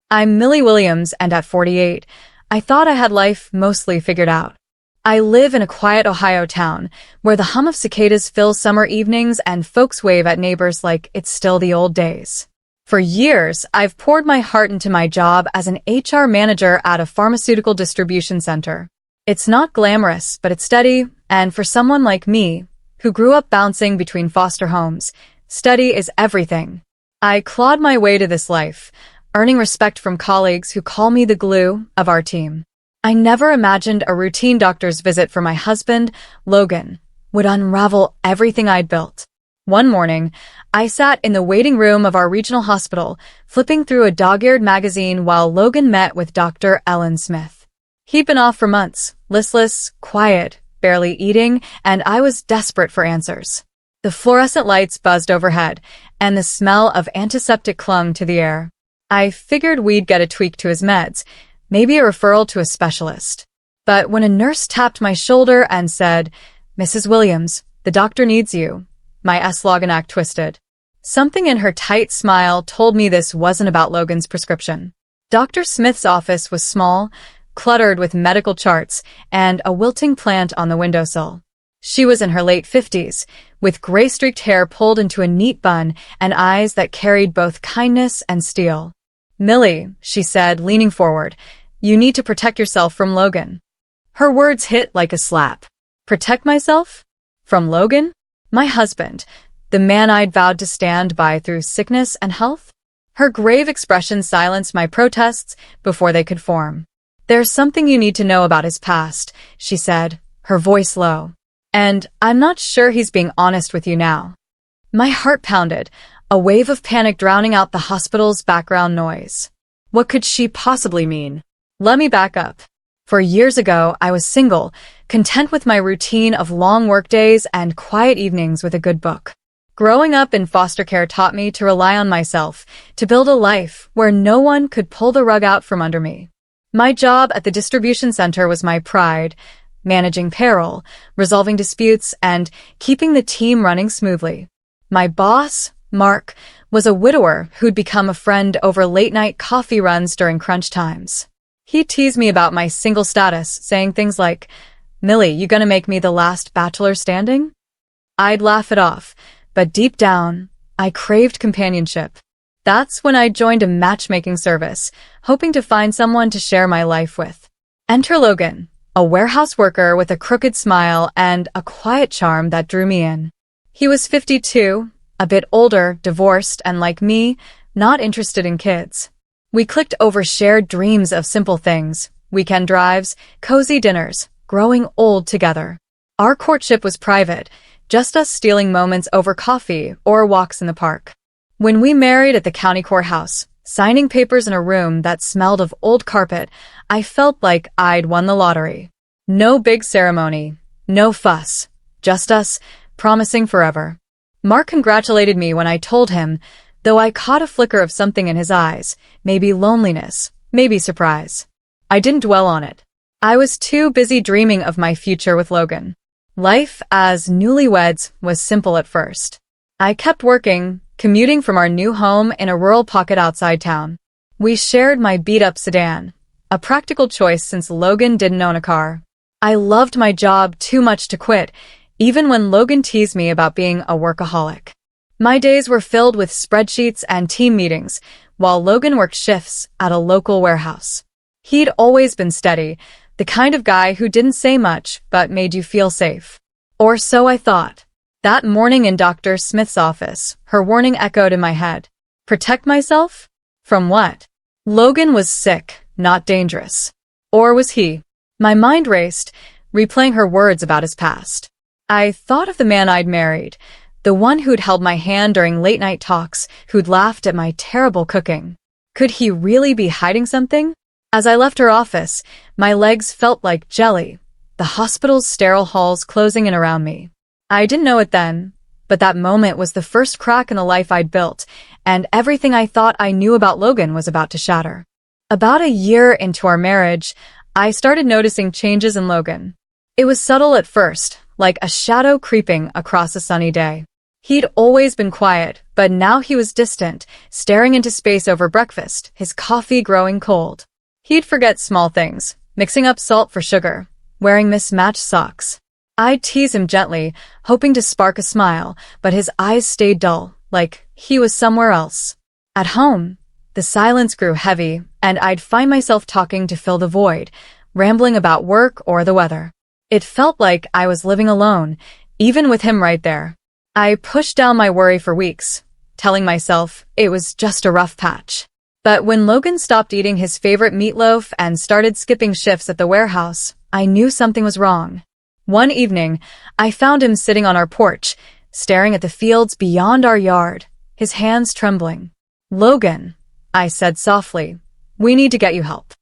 I'm Millie Williams, and at 48, I thought I had life mostly figured out. I live in a quiet Ohio town where the hum of cicadas fills summer evenings and folks wave at neighbors like it's still the old days. For years, I've poured my heart into my job as an HR manager at a pharmaceutical distribution center. It's not glamorous, but it's steady, and for someone like me, who grew up bouncing between foster homes, steady is everything. I clawed my way to this life, earning respect from colleagues who call me the glue of our team. I never imagined a routine doctor's visit for my husband, Logan, would unravel everything I'd built. One morning, I sat in the waiting room of our regional hospital, flipping through a dog-eared magazine while Logan met with Dr. Ellen Smith. He'd been off for months, listless, quiet, barely eating, and I was desperate for answers. The fluorescent lights buzzed overhead, and the smell of antiseptic clung to the air. I figured we'd get a tweak to his meds, maybe a referral to a specialist. But when a nurse tapped my shoulder and said, "Mrs. Williams, the doctor needs you," my S-Logan twisted. Something in her tight smile told me this wasn't about Logan's prescription. Dr. Smith's office was small, cluttered with medical charts and a wilting plant on the windowsill. She was in her late 50s, with gray-streaked hair pulled into a neat bun and eyes that carried both kindness and steel. "Millie," she said, leaning forward, "you need to protect yourself from Logan." Her words hit like a slap. Protect myself? From Logan? My husband, the man I'd vowed to stand by through sickness and health? Her grave expression silenced my protests before they could form. "There's something you need to know about his past," she said, her voice low. "And I'm not sure he's being honest with you now." My heart pounded, a wave of panic drowning out the hospital's background noise. What could she possibly mean? Let me back up. For years ago, I was single, content with my routine of long workdays and quiet evenings with a good book. Growing up in foster care taught me to rely on myself, to build a life where no one could pull the rug out from under me. My job at the distribution center was my pride, managing payroll, resolving disputes, and keeping the team running smoothly. My boss, Mark, was a widower who'd become a friend over late-night coffee runs during crunch times. He'd tease me about my single status, saying things like, "Millie, you gonna make me the last bachelor standing?" I'd laugh it off, but deep down, I craved companionship. That's when I joined a matchmaking service, hoping to find someone to share my life with. Enter Logan, a warehouse worker with a crooked smile and a quiet charm that drew me in. He was 52, a bit older, divorced, and like me, not interested in kids. We clicked over shared dreams of simple things, weekend drives, cozy dinners, growing old together. Our courtship was private, just us stealing moments over coffee or walks in the park. When we married at the county courthouse, signing papers in a room that smelled of old carpet, I felt like I'd won the lottery. No big ceremony, no fuss, just us, promising forever. Mark congratulated me when I told him, though I caught a flicker of something in his eyes, maybe loneliness, maybe surprise. I didn't dwell on it. I was too busy dreaming of my future with Logan. Life as newlyweds was simple at first. I kept working, commuting from our new home in a rural pocket outside town. We shared my beat-up sedan, a practical choice since Logan didn't own a car. I loved my job too much to quit, even when Logan teased me about being a workaholic. My days were filled with spreadsheets and team meetings, while Logan worked shifts at a local warehouse. He'd always been steady, the kind of guy who didn't say much but made you feel safe. Or so I thought. That morning in Dr. Smith's office, her warning echoed in my head. Protect myself? From what? Logan was sick, not dangerous. Or was he? My mind raced, replaying her words about his past. I thought of the man I'd married, the one who'd held my hand during late-night talks, who'd laughed at my terrible cooking. Could he really be hiding something? As I left her office, my legs felt like jelly, the hospital's sterile halls closing in around me. I didn't know it then, but that moment was the first crack in the life I'd built, and everything I thought I knew about Logan was about to shatter. About a year into our marriage, I started noticing changes in Logan. It was subtle at first, like a shadow creeping across a sunny day. He'd always been quiet, but now he was distant, staring into space over breakfast, his coffee growing cold. He'd forget small things, mixing up salt for sugar, wearing mismatched socks. I'd tease him gently, hoping to spark a smile, but his eyes stayed dull, like he was somewhere else. At home, the silence grew heavy, and I'd find myself talking to fill the void, rambling about work or the weather. It felt like I was living alone, even with him right there. I pushed down my worry for weeks, telling myself it was just a rough patch. But when Logan stopped eating his favorite meatloaf and started skipping shifts at the warehouse, I knew something was wrong. One evening, I found him sitting on our porch, staring at the fields beyond our yard, his hands trembling. "Logan," I said softly, "we need to get you help."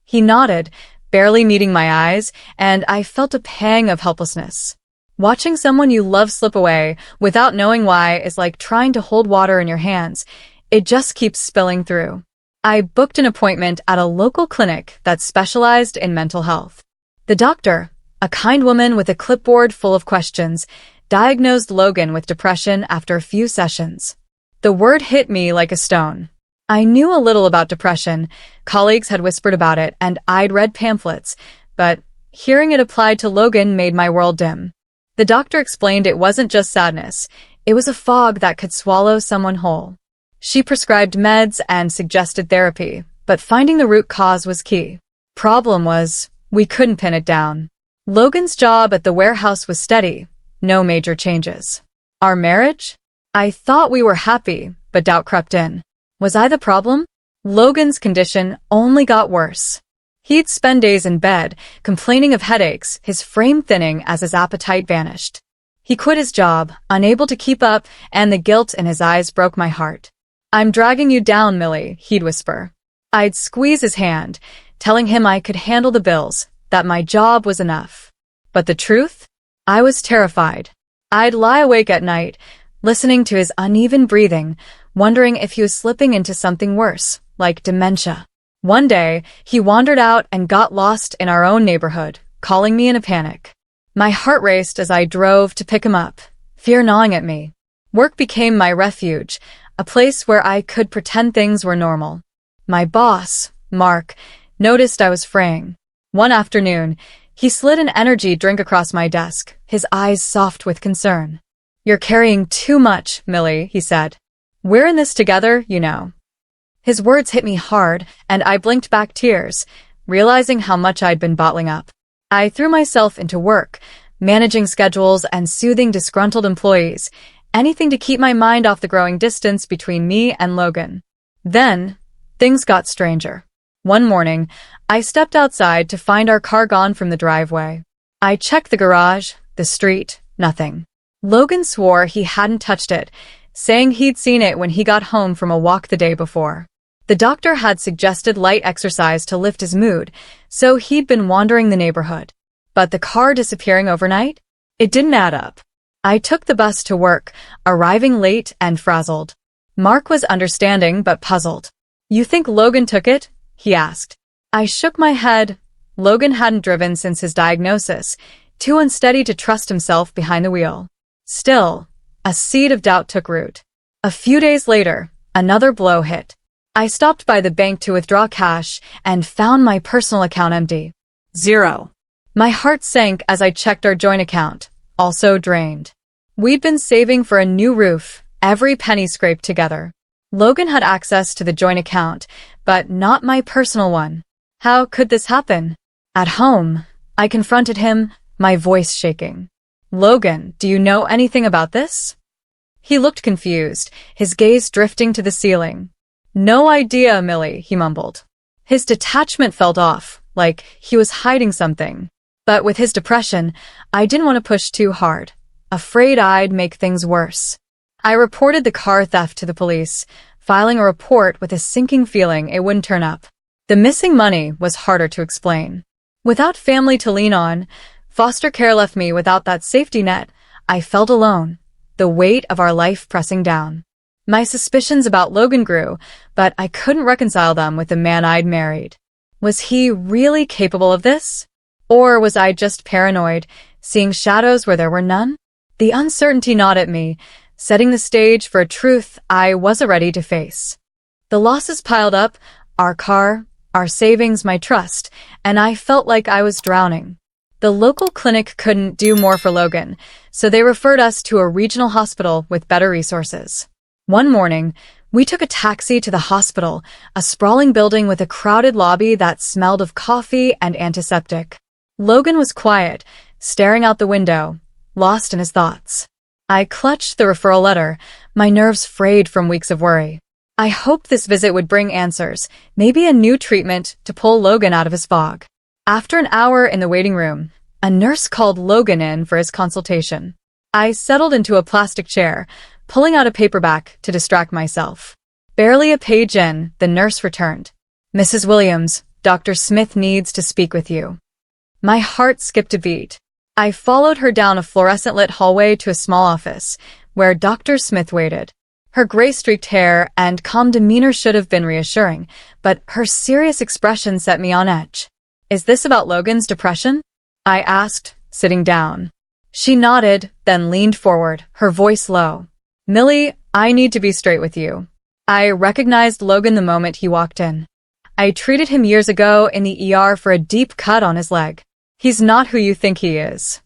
He nodded, barely meeting my eyes, and I felt a pang of helplessness. Watching someone you love slip away without knowing why is like trying to hold water in your hands. It just keeps spilling through. I booked an appointment at a local clinic that specialized in mental health. The doctor, a kind woman with a clipboard full of questions, diagnosed Logan with depression after a few sessions. The word hit me like a stone. I knew a little about depression, colleagues had whispered about it, and I'd read pamphlets, but hearing it applied to Logan made my world dim. The doctor explained it wasn't just sadness, it was a fog that could swallow someone whole. She prescribed meds and suggested therapy, but finding the root cause was key. Problem was, we couldn't pin it down. Logan's job at the warehouse was steady, no major changes. Our marriage? I thought we were happy, but doubt crept in. Was I the problem? Logan's condition only got worse. He'd spend days in bed, complaining of headaches, his frame thinning as his appetite vanished. He quit his job, unable to keep up, and the guilt in his eyes broke my heart. "I'm dragging you down, Millie," he'd whisper. I'd squeeze his hand, telling him I could handle the bills, that my job was enough. But the truth? I was terrified. I'd lie awake at night, listening to his uneven breathing, wondering if he was slipping into something worse, like dementia. One day, he wandered out and got lost in our own neighborhood, calling me in a panic. My heart raced as I drove to pick him up, fear gnawing at me. Work became my refuge, a place where I could pretend things were normal. My boss, Mark, noticed I was fraying. One afternoon, he slid an energy drink across my desk, his eyes soft with concern. "You're carrying too much, Millie," he said. "We're in this together, you know." His words hit me hard, and I blinked back tears, realizing how much I'd been bottling up. I threw myself into work, managing schedules and soothing disgruntled employees, anything to keep my mind off the growing distance between me and Logan. Then, things got stranger. One morning, I stepped outside to find our car gone from the driveway. I checked the garage, the street, nothing. Logan swore he hadn't touched it, saying he'd seen it when he got home from a walk the day before. The doctor had suggested light exercise to lift his mood, so he'd been wandering the neighborhood. But the car disappearing overnight? It didn't add up. I took the bus to work, arriving late and frazzled. Mark was understanding but puzzled. "You think Logan took it?" he asked. I shook my head. Logan hadn't driven since his diagnosis, too unsteady to trust himself behind the wheel. Still, a seed of doubt took root. A few days later, another blow hit. I stopped by the bank to withdraw cash and found my personal account empty. Zero. My heart sank as I checked our joint account, also drained. We'd been saving for a new roof, every penny scraped together. Logan had access to the joint account, but not my personal one. How could this happen? At home, I confronted him, my voice shaking. "Logan, do you know anything about this?" He looked confused, his gaze drifting to the ceiling. "No idea, Millie," he mumbled. His detachment felt off, like he was hiding something. But with his depression, I didn't want to push too hard, afraid I'd make things worse. I reported the car theft to the police, filing a report with a sinking feeling it wouldn't turn up. The missing money was harder to explain. Without family to lean on, foster care left me without that safety net. I felt alone, the weight of our life pressing down. My suspicions about Logan grew, but I couldn't reconcile them with the man I'd married. Was he really capable of this? Or was I just paranoid, seeing shadows where there were none? The uncertainty gnawed at me, setting the stage for a truth I wasn't ready to face. The losses piled up, our car, our savings, my trust, and I felt like I was drowning. The local clinic couldn't do more for Logan, so they referred us to a regional hospital with better resources. One morning, we took a taxi to the hospital, a sprawling building with a crowded lobby that smelled of coffee and antiseptic. Logan was quiet, staring out the window, lost in his thoughts. I clutched the referral letter, my nerves frayed from weeks of worry. I hoped this visit would bring answers, maybe a new treatment to pull Logan out of his fog. After an hour in the waiting room, a nurse called Logan in for his consultation. I settled into a plastic chair, pulling out a paperback to distract myself. Barely a page in, the nurse returned. "Mrs. Williams, Dr. Smith needs to speak with you." My heart skipped a beat. I followed her down a fluorescent-lit hallway to a small office, where Dr. Smith waited. Her gray-streaked hair and calm demeanor should have been reassuring, but her serious expression set me on edge. "Is this about Logan's depression?" I asked, sitting down. She nodded, then leaned forward, her voice low. "Millie, I need to be straight with you. I recognized Logan the moment he walked in. I treated him years ago in the ER for a deep cut on his leg. He's not who you think he is."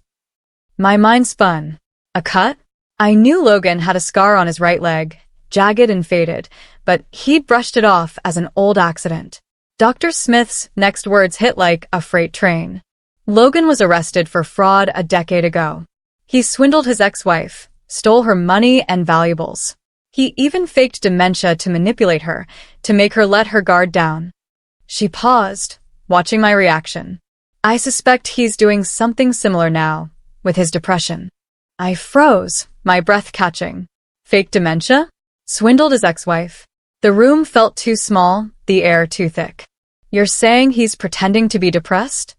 My mind spun. A cut? I knew Logan had a scar on his right leg, jagged and faded, but he'd brushed it off as an old accident. Dr. Smith's next words hit like a freight train. Logan was arrested for fraud a decade ago. He swindled his ex-wife, stole her money and valuables. He even faked dementia to manipulate her, to make her let her guard down. She paused, watching my reaction. I suspect he's doing something similar now, with his depression. I froze, my breath catching. Fake dementia? Swindled his ex-wife? The room felt too small, the air too thick. "You're saying he's pretending to be depressed?"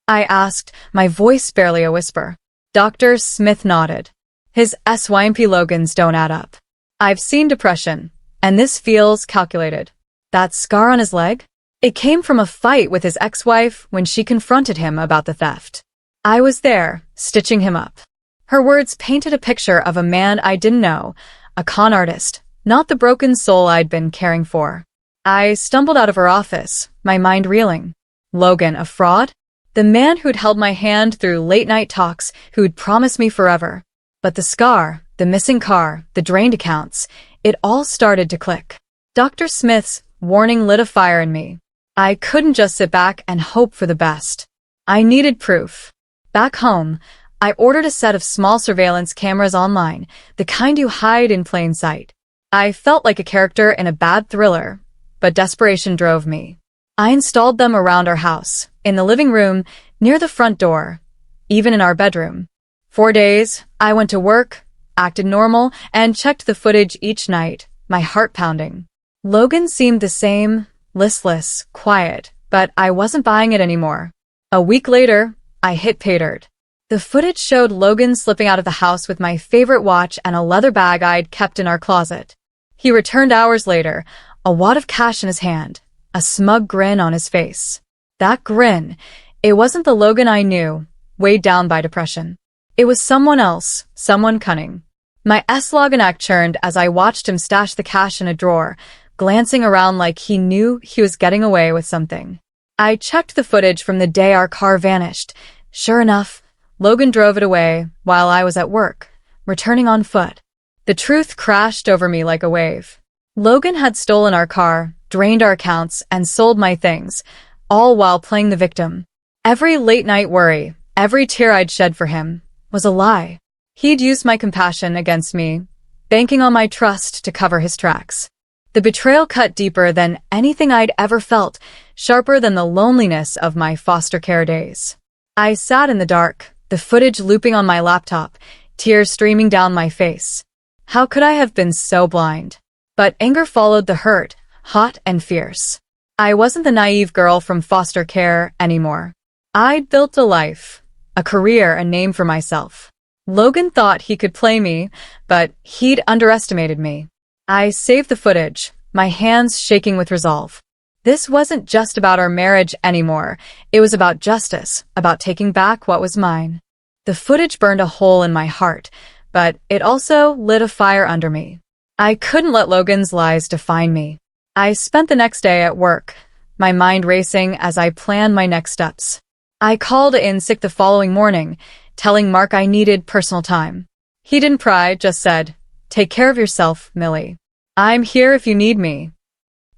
I asked, my voice barely a whisper. Dr. Smith nodded. His SYMP Logans don't add up. "I've seen depression, and this feels calculated." That scar on his leg? It came from a fight with his ex-wife when she confronted him about the theft. I was there, stitching him up. Her words painted a picture of a man I didn't know, a con artist, not the broken soul I'd been caring for. I stumbled out of her office, my mind reeling. Logan, a fraud? The man who'd held my hand through late-night talks, who'd promised me forever. But the scar, the missing car, the drained accounts, it all started to click. Dr. Smith's warning lit a fire in me. I couldn't just sit back and hope for the best. I needed proof. Back home, I ordered a set of small surveillance cameras online, the kind you hide in plain sight. I felt like a character in a bad thriller, but desperation drove me. I installed them around our house, in the living room, near the front door, even in our bedroom. 4 days, I went to work, acted normal, and checked the footage each night, my heart pounding. Logan seemed the same, listless, quiet, but I wasn't buying it anymore. A week later, I hit pay dirt. The footage showed Logan slipping out of the house with my favorite watch and a leather bag I'd kept in our closet. He returned hours later, a wad of cash in his hand, a smug grin on his face. That grin, it wasn't the Logan I knew, weighed down by depression. It was someone else, someone cunning. My S-Login act churned as I watched him stash the cash in a drawer, glancing around like he knew he was getting away with something. I checked the footage from the day our car vanished. Sure enough, Logan drove it away while I was at work, returning on foot. The truth crashed over me like a wave. Logan had stolen our car, drained our accounts, and sold my things, all while playing the victim. Every late-night worry, every tear I'd shed for him, was a lie. He'd used my compassion against me, banking on my trust to cover his tracks. The betrayal cut deeper than anything I'd ever felt, sharper than the loneliness of my foster care days. I sat in the dark, the footage looping on my laptop, tears streaming down my face. How could I have been so blind? But anger followed the hurt, hot and fierce. I wasn't the naive girl from foster care anymore. I'd built a life, a career, a name for myself. Logan thought he could play me, but he'd underestimated me. I saved the footage, my hands shaking with resolve. This wasn't just about our marriage anymore. It was about justice, about taking back what was mine. The footage burned a hole in my heart, but it also lit a fire under me. I couldn't let Logan's lies define me. I spent the next day at work, my mind racing as I planned my next steps. I called in sick the following morning, telling Mark I needed personal time. He didn't pry, just said, "Take care of yourself, Millie. I'm here if you need me."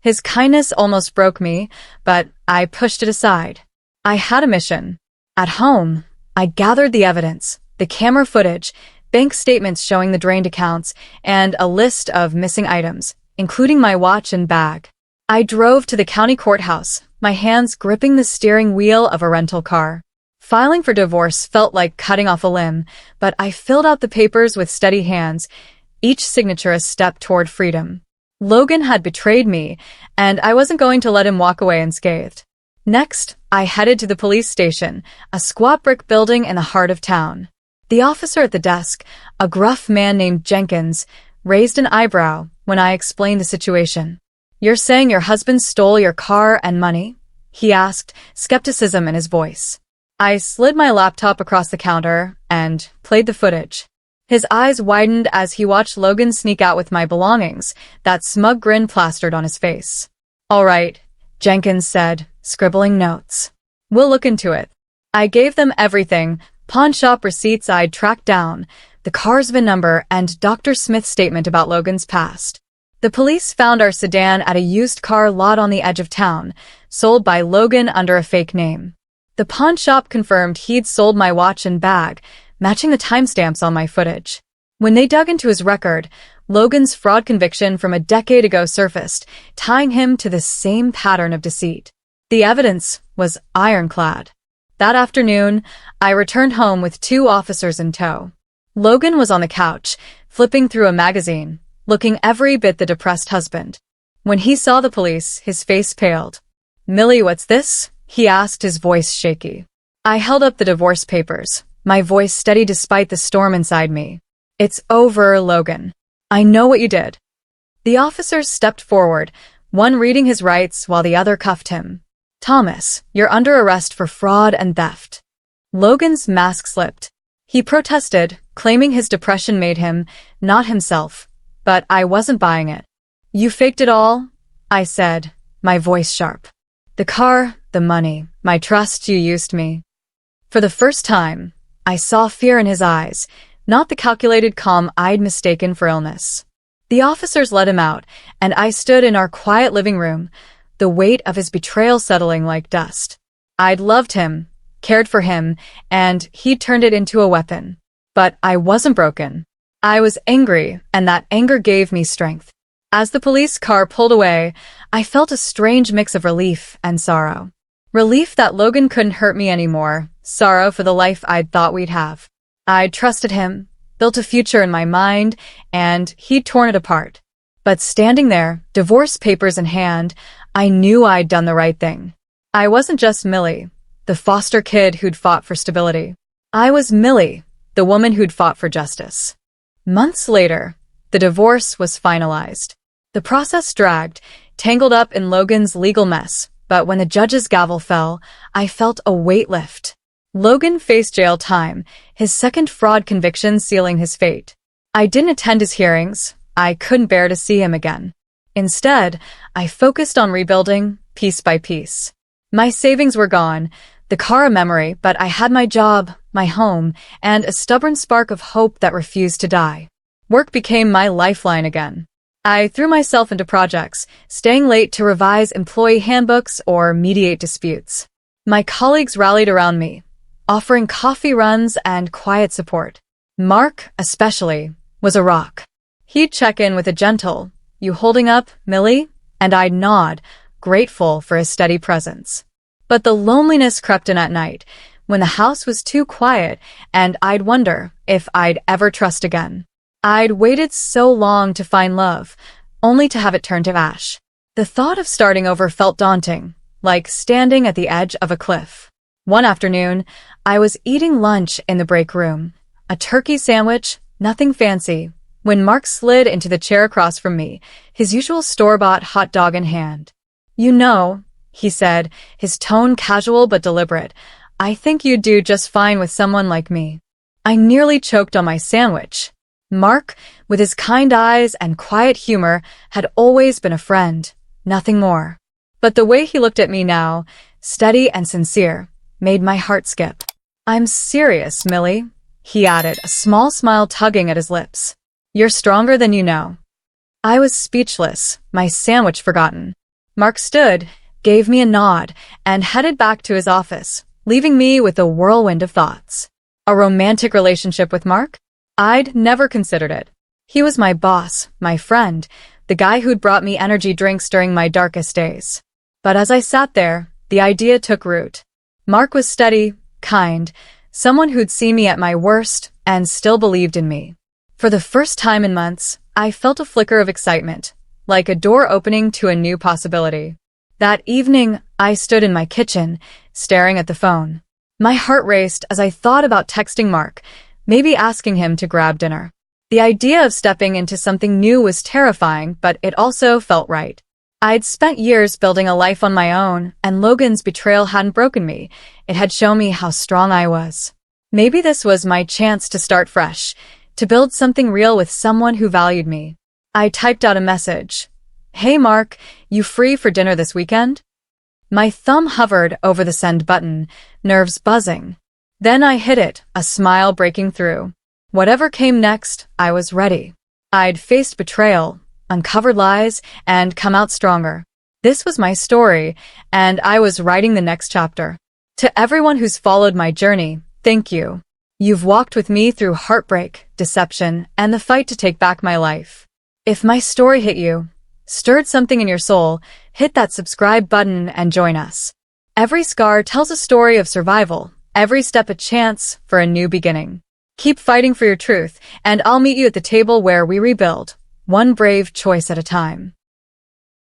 His kindness almost broke me, but I pushed it aside. I had a mission. At home, I gathered the evidence, the camera footage, bank statements showing the drained accounts, and a list of missing items, including my watch and bag. I drove to the county courthouse, my hands gripping the steering wheel of a rental car. Filing for divorce felt like cutting off a limb, but I filled out the papers with steady hands, each signature a step toward freedom. Logan had betrayed me, and I wasn't going to let him walk away unscathed. Next, I headed to the police station, a squat brick building in the heart of town. The officer at the desk, a gruff man named Jenkins, raised an eyebrow when I explained the situation. "You're saying your husband stole your car and money?" he asked, skepticism in his voice. I slid my laptop across the counter and played the footage. His eyes widened as he watched Logan sneak out with my belongings, that smug grin plastered on his face. "All right," Jenkins said, scribbling notes. "We'll look into it." I gave them everything, pawn shop receipts I'd tracked down, the car's VIN number, and Dr. Smith's statement about Logan's past. The police found our sedan at a used car lot on the edge of town, sold by Logan under a fake name. The pawn shop confirmed he'd sold my watch and bag, matching the timestamps on my footage. When they dug into his record, Logan's fraud conviction from a decade ago surfaced, tying him to the same pattern of deceit. The evidence was ironclad. That afternoon, I returned home with 2 officers in tow. Logan was on the couch, flipping through a magazine, looking every bit the depressed husband. When he saw the police, his face paled. "Millie, what's this?" he asked, his voice shaky. I held up the divorce papers, my voice steady despite the storm inside me. "It's over, Logan. I know what you did." The officers stepped forward, one reading his rights while the other cuffed him. "Thomas, you're under arrest for fraud and theft." Logan's mask slipped. He protested, claiming his depression made him not himself, but I wasn't buying it. "You faked it all," I said, my voice sharp. "The car, the money, my trust, you used me." For the first time, I saw fear in his eyes, not the calculated calm I'd mistaken for illness. The officers let him out, and I stood in our quiet living room, the weight of his betrayal settling like dust. I'd loved him, cared for him, and he'd turned it into a weapon. But I wasn't broken. I was angry, and that anger gave me strength. As the police car pulled away, I felt a strange mix of relief and sorrow. Relief that Logan couldn't hurt me anymore, sorrow for the life I'd thought we'd have. I'd trusted him, built a future in my mind, and he'd torn it apart. But standing there, divorce papers in hand, I knew I'd done the right thing. I wasn't just Millie, the foster kid who'd fought for stability. I was Millie, the woman who'd fought for justice. Months later, the divorce was finalized. The process dragged, tangled up in Logan's legal mess, but when the judge's gavel fell, I felt a weight lift. Logan faced jail time, his second fraud conviction sealing his fate. I didn't attend his hearings. I couldn't bear to see him again. Instead, I focused on rebuilding, piece by piece. My savings were gone, the car a memory, but I had my job, my home, and a stubborn spark of hope that refused to die. Work became my lifeline again. I threw myself into projects, staying late to revise employee handbooks or mediate disputes. My colleagues rallied around me, offering coffee runs and quiet support. Mark, especially, was a rock. He'd check in with a gentle, "You holding up, Millie?" and I'd nod, grateful for his steady presence. But the loneliness crept in at night, when the house was too quiet, and I'd wonder if I'd ever trust again. I'd waited so long to find love, only to have it turn to ash. The thought of starting over felt daunting, like standing at the edge of a cliff. One afternoon, I was eating lunch in the break room, a turkey sandwich, nothing fancy, when Mark slid into the chair across from me, his usual store-bought hot dog in hand. "You know," he said, his tone casual but deliberate, "I think you'd do just fine with someone like me." I nearly choked on my sandwich. Mark, with his kind eyes and quiet humor, had always been a friend, nothing more. But the way he looked at me now, steady and sincere, made my heart skip. "I'm serious, Millie," he added, a small smile tugging at his lips. "You're stronger than you know." I was speechless, my sandwich forgotten. Mark stood, gave me a nod, and headed back to his office, leaving me with a whirlwind of thoughts. A romantic relationship with Mark? I'd never considered it. He was my boss, my friend, the guy who'd brought me energy drinks during my darkest days. But as I sat there, the idea took root. Mark was steady, kind, someone who'd seen me at my worst and still believed in me. For the first time in months, I felt a flicker of excitement, like a door opening to a new possibility. That evening, I stood in my kitchen, staring at the phone. My heart raced as I thought about texting Mark, maybe asking him to grab dinner. The idea of stepping into something new was terrifying, but it also felt right. I'd spent years building a life on my own, and Logan's betrayal hadn't broken me. It had shown me how strong I was. Maybe this was my chance to start fresh, to build something real with someone who valued me. I typed out a message. "Hey Mark, you free for dinner this weekend?" My thumb hovered over the send button, nerves buzzing. Then I hit it, a smile breaking through. Whatever came next, I was ready. I'd faced betrayal, uncovered lies, and come out stronger. This was my story, and I was writing the next chapter. To everyone who's followed my journey, thank you. You've walked with me through heartbreak, deception, and the fight to take back my life. If my story hit you, stirred something in your soul, hit that subscribe button and join us. Every scar tells a story of survival, every step a chance for a new beginning. Keep fighting for your truth, and I'll meet you at the table where we rebuild, one brave choice at a time.